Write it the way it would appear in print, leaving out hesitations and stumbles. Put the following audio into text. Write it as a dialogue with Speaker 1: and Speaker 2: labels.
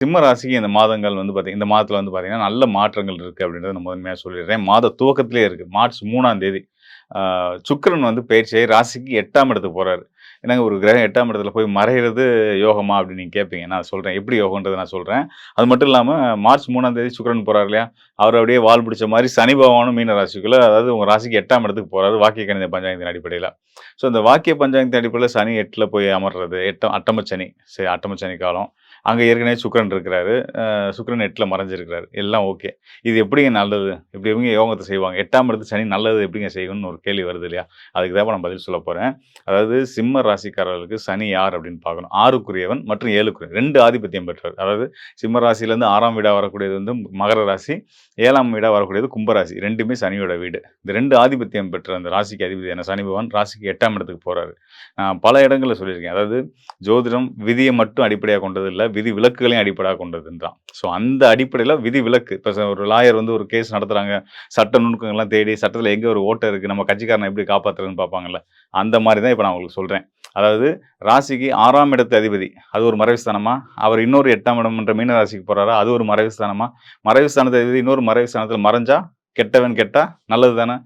Speaker 1: சிம்ம ராசிக்கு இந்த மாதங்கள் வந்து இந்த மாதத்துல வந்து பார்த்தீங்கன்னா, நல்ல மாற்றங்கள் இருக்கு அப்படின்றத நான் முதன்மையா சொல்லிடுறேன். மாத துவக்கத்திலேயே இருக்கு. மார்ச் 3ஆம் தேதி ஆ சுக்கிரன் வந்து பெயர்ச்சியாகி ராசிக்கு 8ஆம் இடத்துக்கு போறாரு. என்னங்க ஒரு கிரகம் 8ஆம் இடத்துல போய் மறையிறது யோகமா அப்படின்னு நீங்க கேட்பீங்க. நான் சொல்றேன். எப்படி யோகம்ன்றத நான் சொல்றேன். அது மட்டும் இல்லாம மார்ச் 3ஆம் தேதி சுக்கிரன் போறாரு இல்லையா? அவரு அப்படியே வால் பிடிச்ச மாரி சனி பகவானும் மீன ராசிக்குள்ள அதாவது உங்க ராசிக்கு 8ஆம் இடத்துக்கு போறாரு. வாக்கிய கணித பஞ்சாங்கத்தின் அடிப்படையில. ஸோ இந்த வாக்கிய பஞ்சாங்கத்தின் அடிப்படையில சனி 8ல போய் அமர்றது. அட்டம சனி. சரி அட்டம சனி காலம். அங்க ஏற்கனவே சுக்கிரன் இருக்கிறாரு. சுக்கிரன் 8ல மறைஞ்சிருக்கிறாரு. எல்லாம் ஓகே. இது எப்படிங்க நல்லது? இப்படி எப்படிங்க யோகத்த செய்வாங்க? 8ஆம் இடத்து சனி நல்லது எப்படிங்க செய்யும்னு ஒரு கேள்வி வருது இல்லையா? அதுக்கு தான் நான் பதில் சொல்லப் போறேன். அதாவது சிம்ம ராசிக்காரர்களுக்கு சனி யார் அப்படின்னு பார்க்கணும். 6க்குரியவன் மற்றும் 7க்குரியவன் 2 ஆதிபத்தியம் பெற்றவர். அதாவது சிம்ம ராசியிலேருந்து 6ஆம் வீடா வரக்கூடியது வந்து மகர ராசி, 7ஆம் வீடா வரக்கூடியது கும்ப ராசி. 2மே சனியோட வீடு. இந்த 2 ஆதிபத்தியம் பெற்ற அந்த ராசிக்கு அதிபதியான சனி பகவான் ராசிக்கு 8ஆம் இடத்துக்கு போறாரு. நான் பல இடங்கள்ல சொல்லியிருக்கேன். அதாவது ஜோதிடம் விதிய மட்டும் அடிப்படையா கொண்டது இல்ல. விதி விலக்குகளையும் அடிப்படையா கொண்டதுன்றான். ஸோ அந்த அடிப்படையில விதி விலக்கு. இப்ப ஒரு லாயர் வந்து ஒரு கேஸ் நடத்துறாங்க. சட்ட நுணுக்கங்கள்லாம் தேடி சட்டத்துல எங்க ஒரு ஓட்டை இருக்கு, நம்ம கட்சிக்காரன எப்படி காப்பாத்துறதுன்னு பார்ப்பாங்கல்ல. அந்த மாரி தான் இப்ப நான் உங்களுக்கு சொல்றேன். அதாவது ராசிக்கு 6ஆம் இடத்து அதிபதி. அது ஒரு மறைவு ஸ்தானமா? அவர் இன்னொரு 8ஆம் இடம் என்ற மீன ராசிக்கு போறாரா? அது ஒரு மறைவு ஸ்தானமா? மறைவு ஸ்தானத்து அதிபதி இன்னொரு மறைவு ஸ்தானத்துல மறைஞ்சா, கெட்டவன் கெட்டா நல்லது தானே!